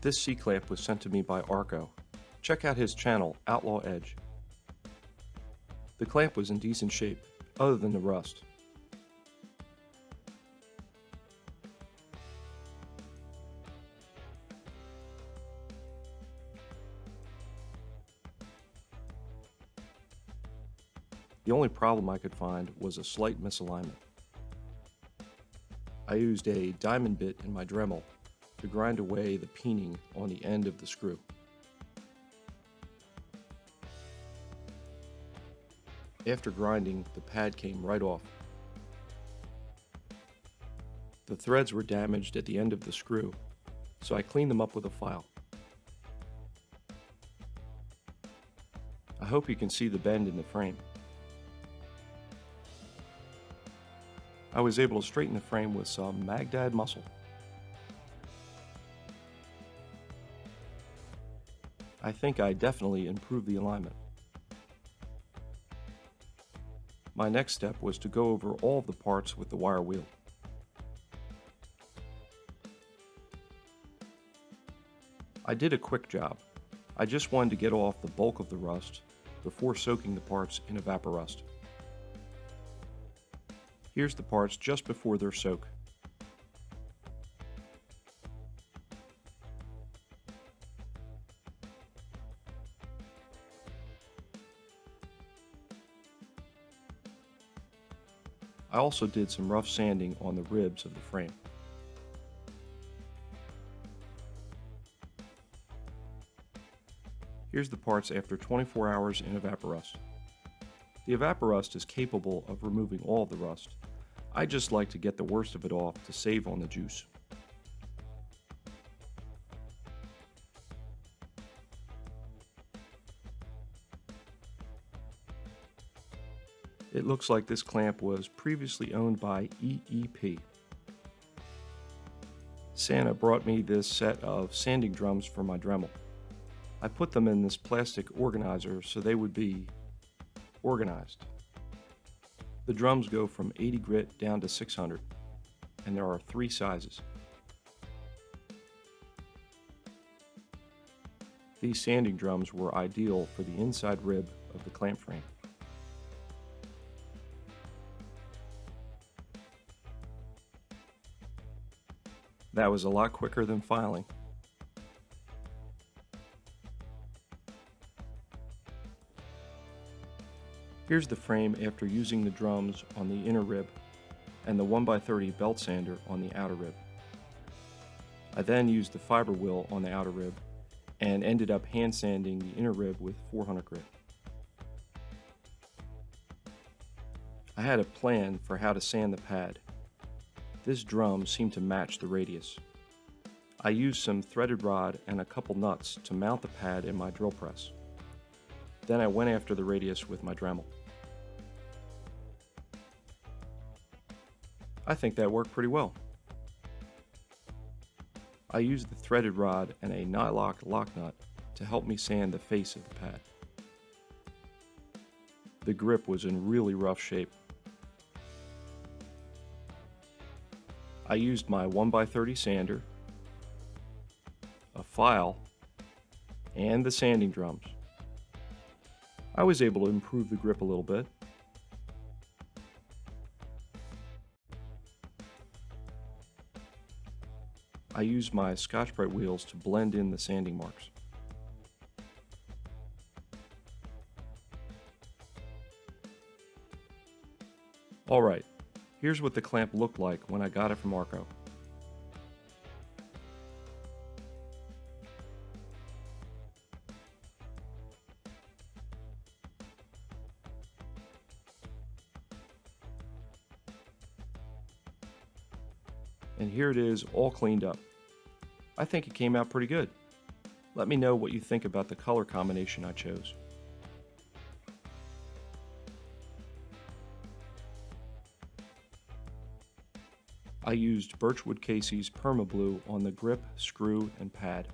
This C-clamp was sent to me by Arco. Check out his channel, Outlaw Edge. The clamp was in decent shape, other than the rust. The only problem I could find was a slight misalignment. I used a diamond bit in my Dremel to grind away the peening on the end of the screw. After grinding, the pad came right off. The threads were damaged at the end of the screw, so I cleaned them up with a file. I hope you can see the bend in the frame. I was able to straighten the frame with some Magdad muscle. I think I definitely improved the alignment. My next step was to go over all of the parts with the wire wheel. I did a quick job. I just wanted to get off the bulk of the rust before soaking the parts in Evaporust. Here's the parts just before their soak. I also did some rough sanding on the ribs of the frame. Here's the parts after 24 hours in Evaporust. The Evaporust is capable of removing all of the rust. I just like to get the worst of it off to save on the juice. It looks like this clamp was previously owned by EEP. Santa brought me this set of sanding drums for my Dremel. I put them in this plastic organizer so they would be organized. The drums go from 80 grit down to 600, and there are 3 sizes. These sanding drums were ideal for the inside rib of the clamp frame. That was a lot quicker than filing. Here's the frame after using the drums on the inner rib and the 1x30 belt sander on the outer rib. I then used the fiber wheel on the outer rib and ended up hand sanding the inner rib with 400 grit. I had a plan for how to sand the pad. This drum seemed to match the radius. I used some threaded rod and a couple nuts to mount the pad in my drill press. Then I went after the radius with my Dremel. I think that worked pretty well. I used the threaded rod and a nylock lock nut to help me sand the face of the pad. The grip was in really rough shape. I used my 1x30 sander, a file, and the sanding drums. I was able to improve the grip a little bit. I used my Scotch-Brite wheels to blend in the sanding marks. Alright, here's what the clamp looked like when I got it from Arco. And here it is, all cleaned up. I think it came out pretty good. Let me know what you think about the color combination I chose. I used Birchwood Casey's Perma Blue on the grip, screw, and pad.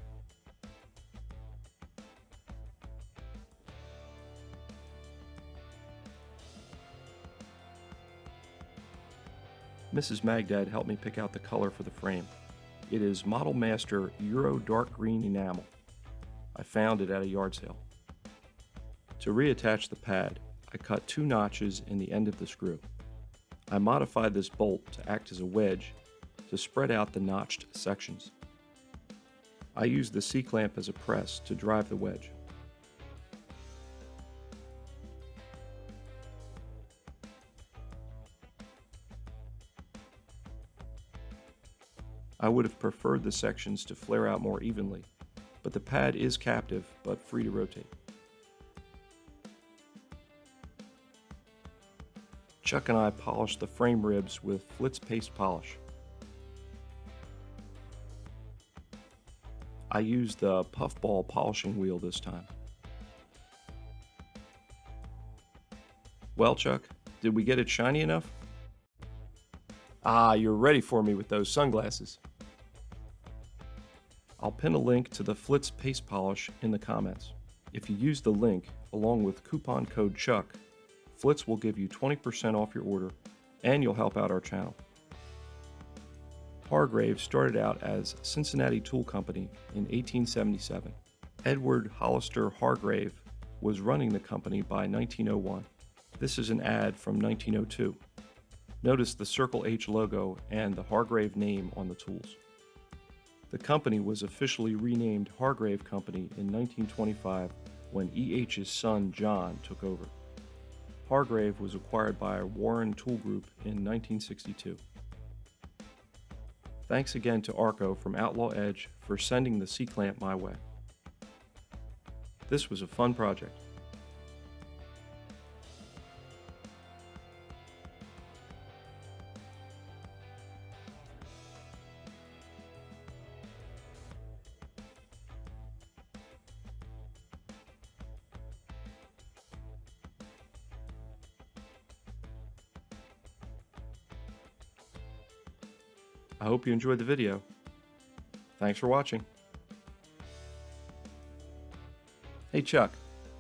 Mrs. Magdad helped me pick out the color for the frame. It is Model Master Euro Dark Green Enamel. I found it at a yard sale. To reattach the pad, I cut 2 notches in the end of the screw. I modified this bolt to act as a wedge to spread out the notched sections. I used the C-clamp as a press to drive the wedge. I would have preferred the sections to flare out more evenly, but the pad is captive but free to rotate. Chuck and I polished the frame ribs with Flitz paste polish. I used the puffball polishing wheel this time. Well, Chuck, did we get it shiny enough? Ah, you're ready for me with those sunglasses. I'll pin a link to the Flitz paste polish in the comments. If you use the link along with coupon code CHUCK, Flitz will give you 20% off your order and you'll help out our channel. Hargrave started out as Cincinnati Tool Company in 1877. Edward Hollister Hargrave was running the company by 1901. This is an ad from 1902. Notice the Circle H logo and the Hargrave name on the tools. The company was officially renamed Hargrave Company in 1925 when E.H.'s son John took over. Hargrave was acquired by Warren Tool Group in 1962. Thanks again to Arco from Outlaw Edge for sending the C-clamp my way. This was a fun project. I hope you enjoyed the video. Thanks for watching. Hey Chuck,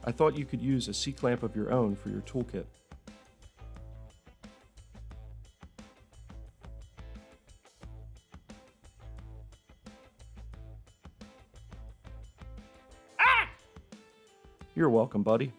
I thought you could use a C-clamp of your own for your toolkit. You're welcome, buddy.